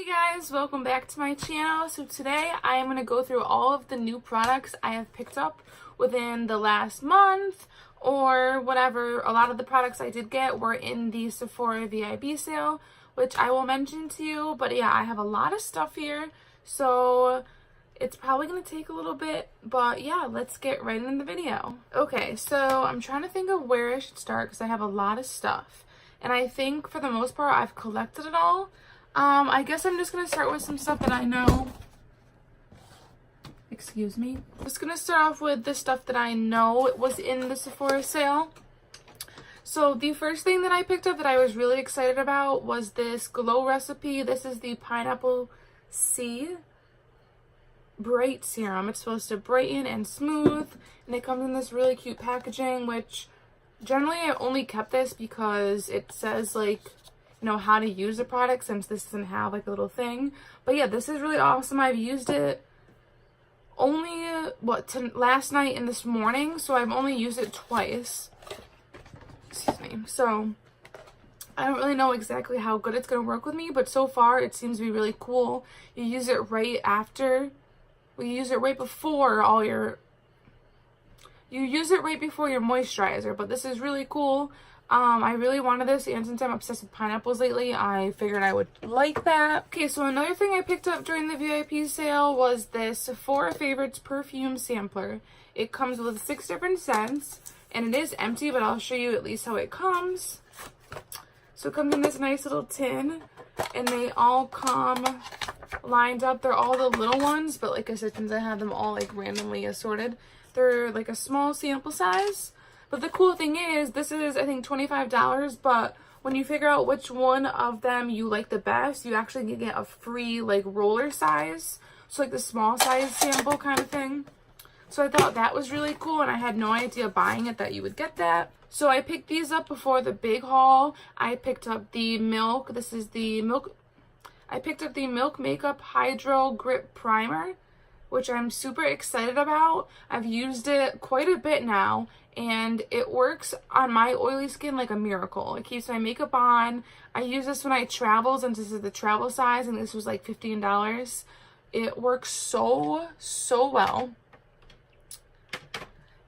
Hey guys, welcome back to my channel. So today I am going to go through all of the new products I have picked up within the last month or whatever. A lot of the products I did get were in the Sephora VIB sale, which I will mention to you. But yeah, I have a lot of stuff here, so it's probably going to take a little bit, but yeah, let's get right into the video. Okay, so I'm trying to think of where I should start because I have a lot of stuff. And I think for the most part I've collected it all. I guess I'm just going to start with some stuff that I know. Excuse me. I'm just going to start off with the stuff that I know it was in the Sephora sale. So the first thing that I picked up that I was really excited about was this glow recipe. This is the Pineapple C Bright Serum. It's supposed to brighten and smooth, and it comes in this really cute packaging, which generally I only kept this because it says like, you know, how to use the product, since this doesn't have like a little thing. But yeah, this is really awesome. I've used it only last night and this morning, so I've only used it twice. Excuse me. So I don't really know exactly how good it's going to work with me, but so far it seems to be really cool. You use it right after, well, you use it right before you use it right before your moisturizer, but this is really cool. I really wanted this, and since I'm obsessed with pineapples lately, I figured I would like that. Okay, so another thing I picked up during the VIP sale was this Sephora Favorites perfume sampler. It comes with 6 different scents, and it is empty, but I'll show you at least how it comes. So it comes in this nice little tin, and they all come lined up. They're all the little ones, but like I said, since I have them all like randomly assorted, they're like a small sample size. But the cool thing is, this is, I think, $25, but when you figure out which one of them you like the best, you actually can get a free, like, roller size. So, like, the small size sample kind of thing. So I thought that was really cool, and I had no idea buying it that you would get that. So I picked these up before the big haul. I picked up the Milk. This is the Milk. I picked up the Milk Makeup Hydro Grip Primer, which I'm super excited about. I've used it quite a bit now, and it works on my oily skin like a miracle. It keeps my makeup on. I use this when I travel, since this is the travel size, and this was like $15. It works so well.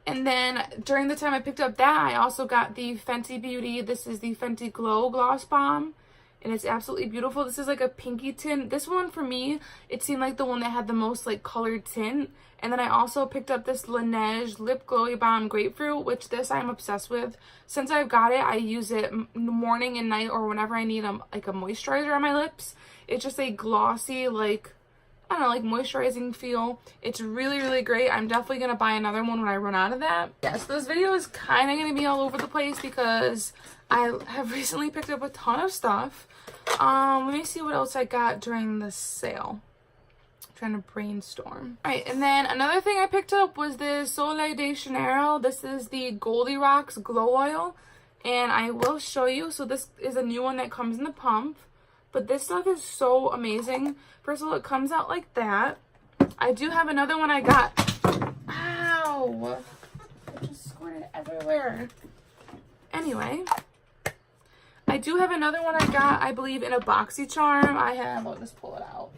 And then during the time I picked up that, I also got the Fenty Beauty. This is the Fenty Glow Gloss Bomb, and it's absolutely beautiful. This is like a pinky tint. This one, for me, it seemed like the one that had the most like colored tint. And then I also picked up this Laneige Lip Glowy Balm Grapefruit, which this I'm obsessed with. Since I've got it, I use it morning and night, or whenever I need like a moisturizer on my lips. It's just a glossy, like, I don't know, like moisturizing feel. It's really great. I'm definitely going to buy another one when I run out of that. Yeah, so this video is kind of going to be all over the place because I have recently picked up a ton of stuff. Let me see what else I got during the sale. Trying to brainstorm. All right, and then another thing I picked up was the Soleil de Janeiro. This is the Goldilocks Glow Oil, and I will show you. So this is a new one that comes in the pump, but this stuff is so amazing. First of all, it comes out like that. I do have another one I got. Ow! I just squirted everywhere. Anyway, I do have another one I got, I believe, in a BoxyCharm. I have, I'll just pull it out.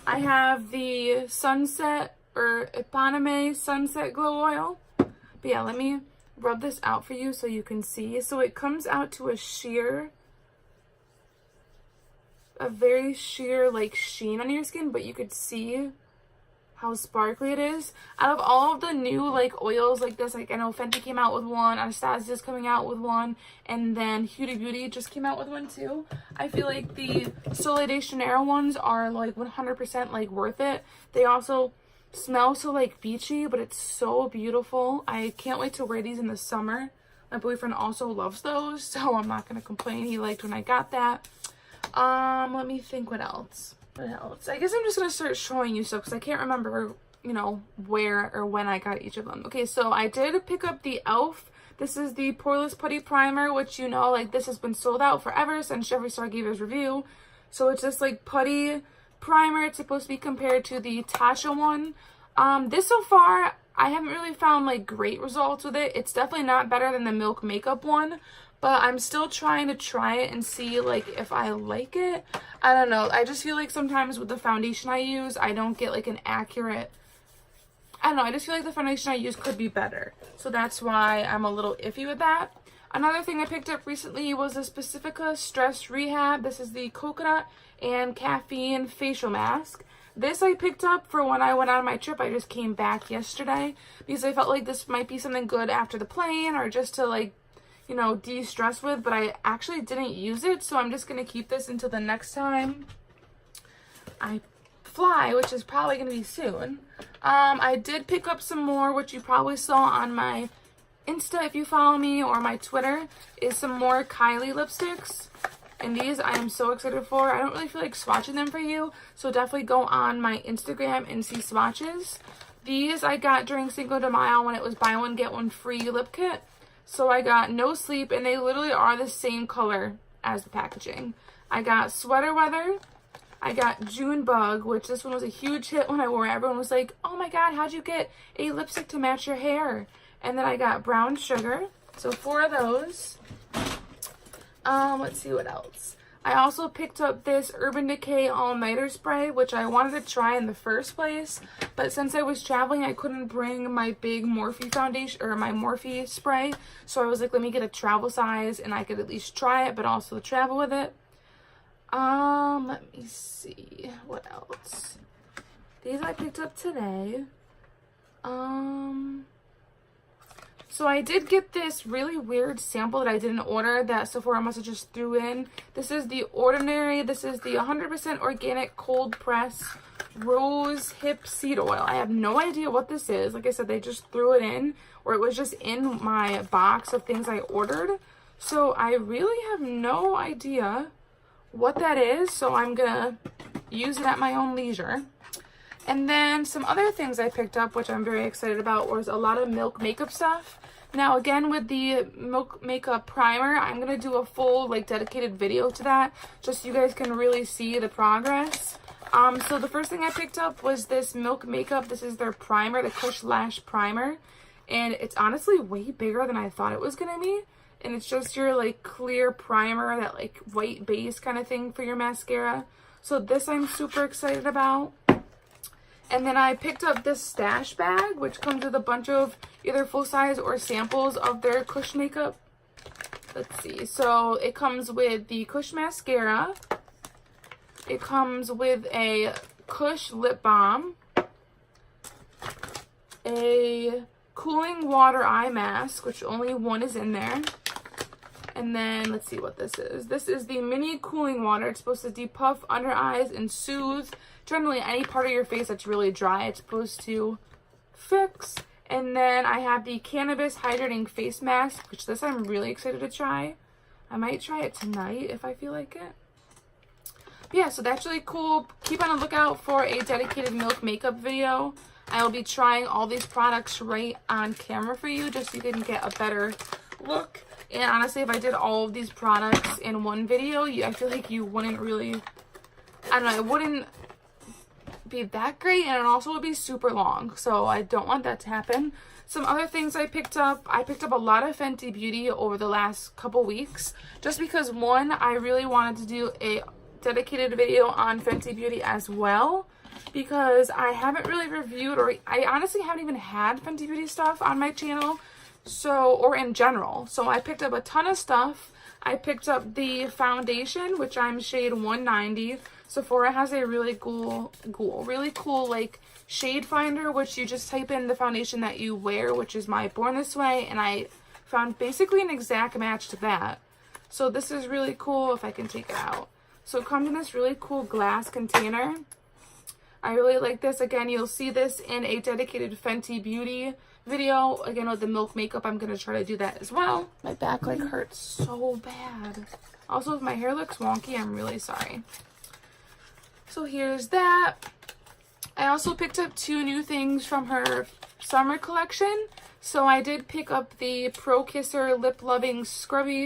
I have the Sunset, or Eponine Sunset Glow Oil. But yeah, let me rub this out for you so you can see. So it comes out to a very sheer like sheen on your skin, but you could see how sparkly it is. Out of all of the new like oils like this, like I know Fenty came out with one, Anastasia's coming out with one, and then Huda Beauty just came out with one too. I feel like the Soleil de Janeiro ones are like 100% like worth it. They also smell so like beachy, but it's so beautiful. I can't wait to wear these in the summer. My boyfriend also loves those, so I'm not gonna complain. He liked when I got that. Let me think what else. What else? I guess I'm just going to start showing you stuff because I can't remember, you know, where or when I got each of them. Okay, so I did pick up the e.l.f. This is the Poreless Putty Primer, which, you know, like this has been sold out forever since Jeffree Star gave his review. So it's just like putty primer. It's supposed to be compared to the Tatcha one. This so far, I haven't really found like great results with it. It's definitely not better than the Milk Makeup one, but I'm still trying to try it and see like if I like it. I don't know. I just feel like sometimes with the foundation I use, I don't get like an accurate, I don't know. I just feel like the foundation I use could be better. So that's why I'm a little iffy with that. Another thing I picked up recently was the Pacifica Stress Rehab. This is the coconut and caffeine facial mask. This I picked up for when I went on my trip. I just came back yesterday because I felt like this might be something good after the plane or just to like, you know, de-stress with, but I actually didn't use it, so I'm just going to keep this until the next time I fly, which is probably going to be soon. I did pick up some more, which you probably saw on my Insta if you follow me, or my Twitter, is some more Kylie lipsticks. And these I am so excited for. I don't really feel like swatching them for you, so definitely go on my Instagram and see swatches. These I got during Cinco de Mayo when it was buy one get one free lip kit. So I got No Sleep, and they literally are the same color as the packaging. I got Sweater Weather. I got June Bug, which this one was a huge hit when I wore it. Everyone was like, oh my god, how'd you get a lipstick to match your hair? And then I got Brown Sugar. So 4 of those. Let's see what else. I also picked up this Urban Decay All-Nighter Spray, which I wanted to try in the first place, but since I was traveling, I couldn't bring my big Morphe foundation, or my Morphe spray, so I was like, let me get a travel size, and I could at least try it, but also travel with it. Let me see, what else? These I picked up today. So I did get this really weird sample that I didn't order that Sephora must have just threw in. This is the Ordinary. This is the 100% organic cold press rose hip seed oil. I have no idea what this is. Like I said, they just threw it in, or it was just in my box of things I ordered. So I really have no idea what that is. So I'm gonna use it at my own leisure. And then some other things I picked up, which I'm very excited about, was a lot of Milk makeup stuff. Now, again, with the Milk makeup primer, I'm going to do a full, like, dedicated video to that, just so you guys can really see the progress. So the first thing I picked up was this Milk makeup. This is their primer, the Kush Lash Primer. And it's honestly way bigger than I thought it was going to be. And it's just your, like, clear primer, that, like, white base kind of thing for your mascara. So this I'm super excited about. And then I picked up this stash bag, which comes with a bunch of either full size or samples of their Kush makeup. Let's see. So it comes with the Kush mascara. It comes with a Kush lip balm, a cooling water eye mask, which only one is in there. And then let's see what this is. This is the mini cooling water. It's supposed to depuff under eyes and soothe generally any part of your face that's really dry. It's supposed to fix. And then I have the Cannabis Hydrating Face Mask, which this I'm really excited to try. I might try it tonight if I feel like it. But yeah, so that's really cool. Keep on the lookout for a dedicated Milk makeup video. I will be trying all these products right on camera for you, just so you can get a better look. And honestly, if I did all of these products in one video, I feel like you wouldn't really, I don't know, it wouldn't be that great, and it also would be super long, so I don't want that to happen. Some other things I picked up a lot of Fenty Beauty over the last couple weeks, just because one, I really wanted to do a dedicated video on Fenty Beauty as well, because I haven't really reviewed, or I honestly haven't even had Fenty Beauty stuff on my channel, so, or in general. So I picked up a ton of stuff. I picked up the foundation, which I'm shade 190. Sephora has a really cool like shade finder, which you just type in the foundation that you wear, which is my Born This Way, and I found basically an exact match to that. So this is really cool if I can take it out. So it comes in this really cool glass container. I really like this. Again, you'll see this in a dedicated Fenty Beauty video. Again, with the Milk makeup, I'm going to try to do that as well. My back like hurts so bad. Also, if my hair looks wonky, I'm really sorry. So here's that. I also picked up 2 new things from her summer collection. So I did pick up the Pro Kisser Lip Loving Scrub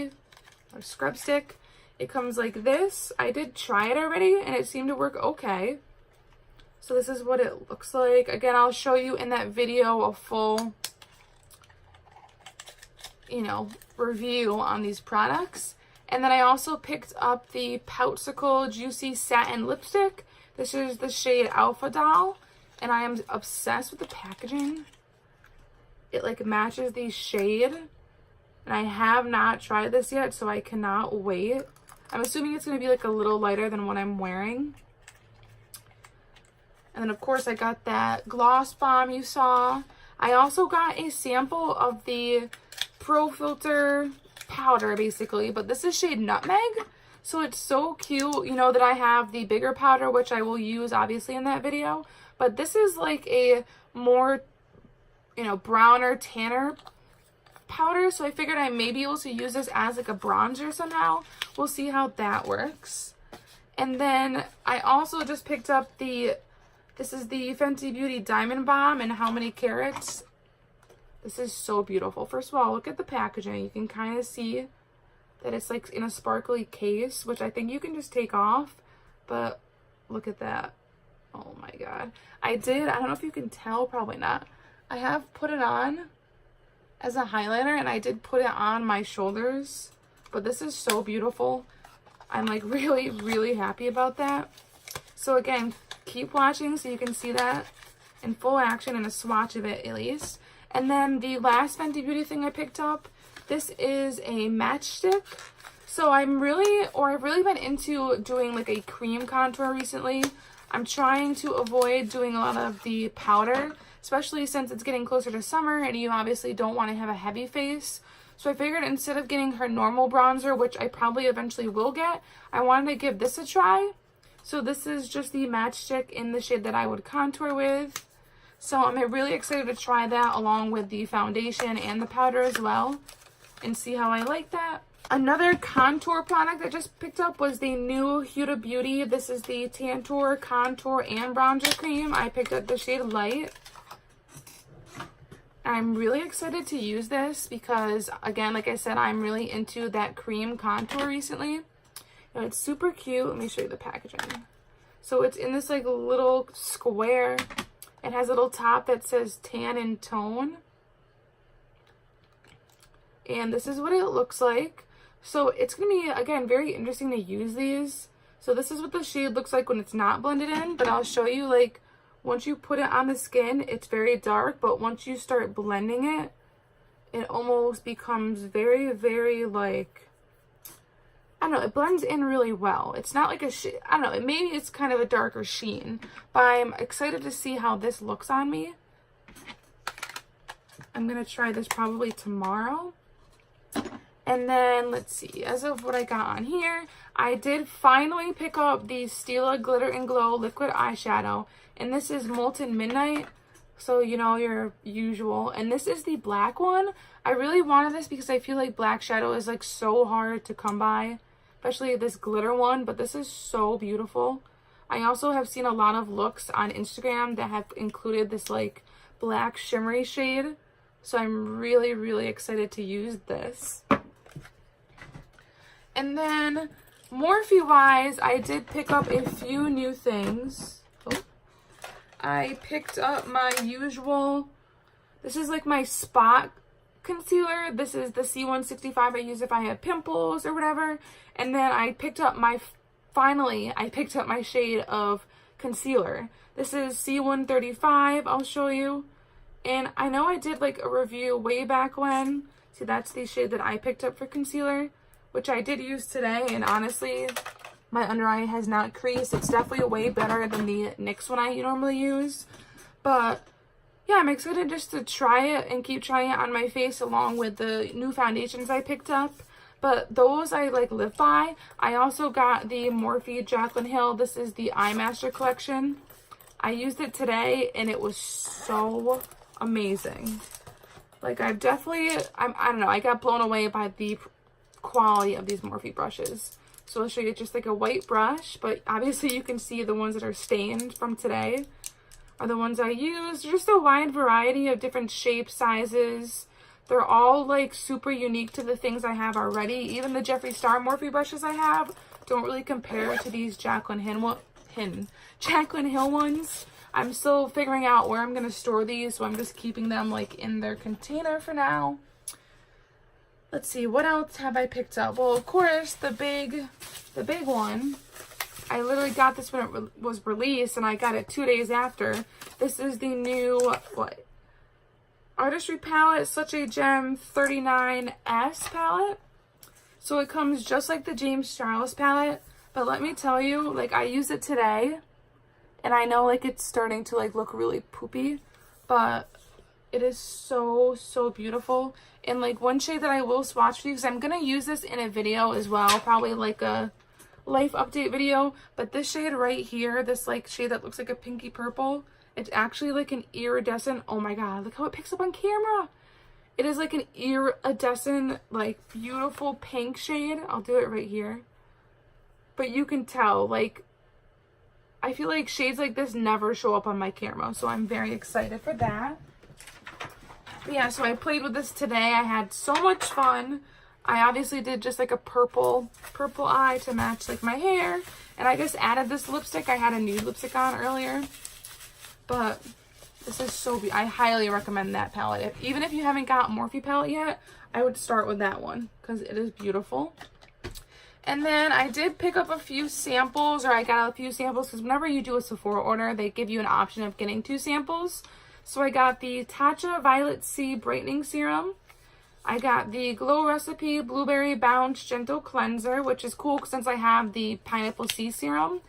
Stick. It comes like this. I did try it already, and it seemed to work okay. So this is what it looks like. Again, I'll show you in that video a full you know, review on these products. And then I also picked up the Xoxo Juicy Satin Lipstick. This is the shade Alpha Doll, and I am obsessed with the packaging. It like matches the shade, and I have not tried this yet, so I cannot wait. I'm assuming it's going to be like a little lighter than what I'm wearing. And then of course I got that gloss bomb you saw. I also got a sample of the Pro Filter powder basically, but this is shade Nutmeg. So it's so cute, you know, that I have the bigger powder, which I will use obviously in that video. But this is like a more, you know, browner, tanner powder. So I figured I may be able to use this as like a bronzer somehow. We'll see how that works. And then I also just picked up this is the Fenty Beauty Diamond Bomb and How Many Carats. This is so beautiful. First of all, look at the packaging. You can kind of see that it's like in a sparkly case, which I think you can just take off. But look at that. Oh my god. I don't know if you can tell, probably not. I have put it on as a highlighter, and I did put it on my shoulders. But this is so beautiful. I'm like really, really happy about that. So again, keep watching so you can see that in full action and a swatch of it at least. And then the last Fenty Beauty thing I picked up, this is a matchstick. So I've really been into doing like a cream contour recently. I'm trying to avoid doing a lot of the powder, especially since it's getting closer to summer and you obviously don't want to have a heavy face. So I figured instead of getting her normal bronzer, which I probably eventually will get, I wanted to give this a try. So this is just the matchstick in the shade that I would contour with. So I'm really excited to try that along with the foundation and the powder as well and see how I like that. Another contour product I just picked up was the new Huda Beauty. This is the Tantour Contour and Bronzer Cream. I picked up the shade Light. I'm really excited to use this because, again, like I said, I'm really into that cream contour recently. And it's super cute. Let me show you the packaging. So it's in this like little square. It has a little top that says Tan and Tone. And this is what it looks like. So it's going to be, again, very interesting to use these. So this is what the shade looks like when it's not blended in. But I'll show you, like, once you put it on the skin, it's very dark. But once you start blending it, it almost becomes very, very, like, I don't know, it blends in really well. It's not like a, I don't know, maybe it's kind of a darker sheen. But I'm excited to see how this looks on me. I'm going to try this probably tomorrow. And then, let's see, as of what I got on here, I did finally pick up the Stila Glitter and Glow Liquid Eyeshadow. And this is Molten Midnight, so you know, your usual. And this is the black one. I really wanted this because I feel like black shadow is like so hard to come by, especially this glitter one, but this is so beautiful. I also have seen a lot of looks on Instagram that have included this like black shimmery shade. So I'm really, really excited to use this. And then, Morphe-wise, I did pick up a few new things. Oh. I picked up my usual, this is like my spot concealer. This is the C165 I use if I have pimples or whatever. And then I picked up finally, I picked up my shade of concealer. This is C135, I'll show you. And I know I did like a review way back when. See, that's the shade that I picked up for concealer, which I did use today, and honestly, my under eye has not creased. It's definitely way better than the NYX one I normally use. But yeah, I'm excited just to try it and keep trying it on my face along with the new foundations I picked up. But those I like live by. I also got the Morphe Jaclyn Hill. This is the Eye Master collection. I used it today and it was so amazing. Like I don't know, I got blown away by the quality of these Morphe brushes. So I'll show you just like a white brush, but obviously you can see the ones that are stained from today are the ones I used. Just a wide variety of different shapes, sizes. They're all like super unique to the things I have already. Even the Jeffree Star Morphe brushes I have don't really compare to these Jaclyn Hill ones. I'm still figuring out where I'm going to store these, so I'm just keeping them like in their container for now. let's see, what else have I picked up? Well, of course, the big one. I literally got this when it was released, and I got it 2 days after. This is the new, what? Artistry palette, Such a Gem 39S palette. So it comes just like the James Charles palette, but let me tell you, like, I used it today, and I know, like, it's starting to, like, look really poopy, but it is so, so beautiful. And, like, one shade that I will swatch for you, because I'm going to use this in a video as well, probably, like, a life update video, but this shade right here, this, like, shade that looks like a pinky purple, it's actually, like, an iridescent, oh my god, look how it picks up on camera. It is like an iridescent, like, beautiful pink shade. I'll do it right here. But you can tell, like, I feel like shades like this never show up on my camera. So I'm very excited for that. But yeah, so I played with this today. I had so much fun. I obviously did just like a purple eye to match like my hair. And I just added this lipstick. I had a nude lipstick on earlier. But this is so beautiful. I highly recommend that palette. Even if you haven't got Morphe palette yet, I would start with that one because it is beautiful. And then I did pick up a few samples, or I got a few samples, because whenever you do a Sephora order, they give you an option of getting 2 samples. So I got the Tatcha Violet C Brightening Serum. I got the Glow Recipe Blueberry Bounce Gentle Cleanser, which is cool since I have the Pineapple C Serum.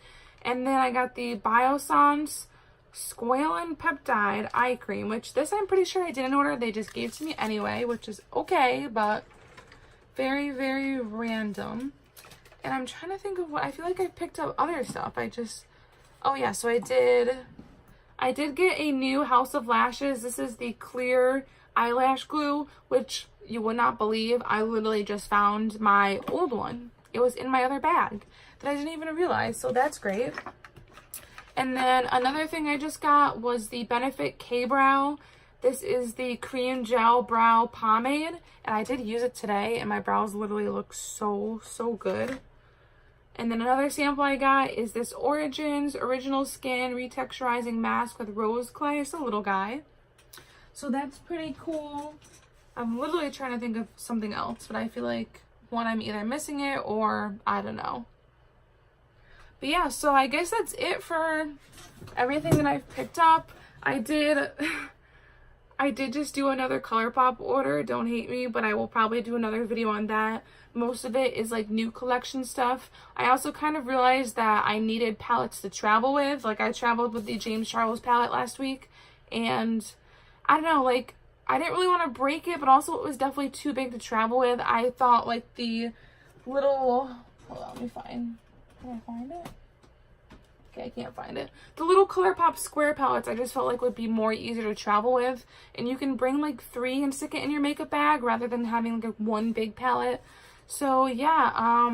And then I got the Biossance Squalene Peptide Eye Cream, which this I'm pretty sure I didn't order. They just gave to me anyway, which is okay, but very, very random. And I'm trying to think of what, I feel like I picked up other stuff. Oh yeah, so I did get a new House of Lashes. This is the clear eyelash glue, which you would not believe. I literally just found my old one. It was in my other bag that I didn't even realize, so that's great. And then another thing I just got was the Benefit K-Brow. This is the Cream Gel Brow Pomade, and I did use it today, and my brows literally look so, so good. And then another sample I got is this Origins Original Skin Retexturizing Mask with Rose Clay. It's a little guy. So that's pretty cool. I'm literally trying to think of something else, but I feel like, one, I'm either missing it or I don't know. But yeah, so I guess that's it for everything that I've picked up. I did just do another ColourPop order. Don't hate me, but I will probably do another video on that. Most of it is like new collection stuff. I also kind of realized that I needed palettes to travel with. Like, I traveled with the James Charles palette last week, and I don't know, like, I didn't really want to break it, but also it was definitely too big to travel with. I thought like the little, hold on, let me find, can I find it? Okay, I can't find it. The little ColourPop square palettes I just felt like would be more easier to travel with. And you can bring like 3 and stick it in your makeup bag rather than having like one big palette. So yeah,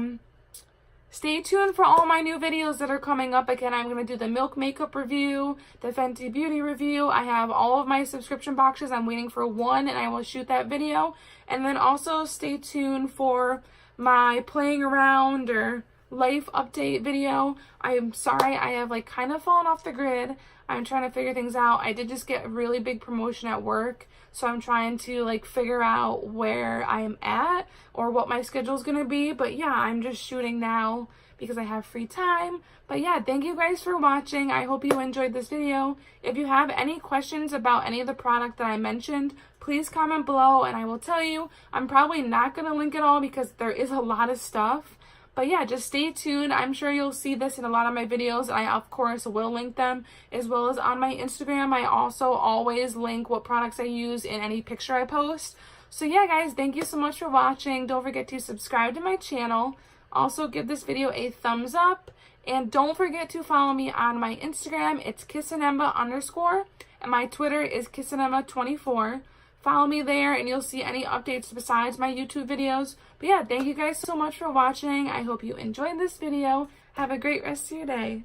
stay tuned for all my new videos that are coming up. Again, I'm going to do the Milk makeup review, the Fenty Beauty review. I have all of my subscription boxes. I'm waiting for one, and I will shoot that video. And then also stay tuned for my playing around or life update video. I'm sorry, I have like kind of fallen off the grid. I'm trying to figure things out. I did just get a really big promotion at work, so I'm trying to like figure out where I am at or what my schedule is gonna be. But yeah, I'm just shooting now because I have free time. But yeah, thank you guys for watching. I hope you enjoyed this video. If you have any questions about any of the product that I mentioned, please comment below and I will tell you. I'm probably not gonna link it all because there is a lot of stuff. But yeah, just stay tuned. I'm sure you'll see this in a lot of my videos. I, of course, will link them, as well as on my Instagram. I also always link what products I use in any picture I post. So yeah, guys, thank you so much for watching. Don't forget to subscribe to my channel. Also, give this video a thumbs up. And don't forget to follow me on my Instagram. It's kissinemma_. And my Twitter is kissinemma24. Follow me there and you'll see any updates besides my YouTube videos. But yeah, thank you guys so much for watching. I hope you enjoyed this video. Have a great rest of your day.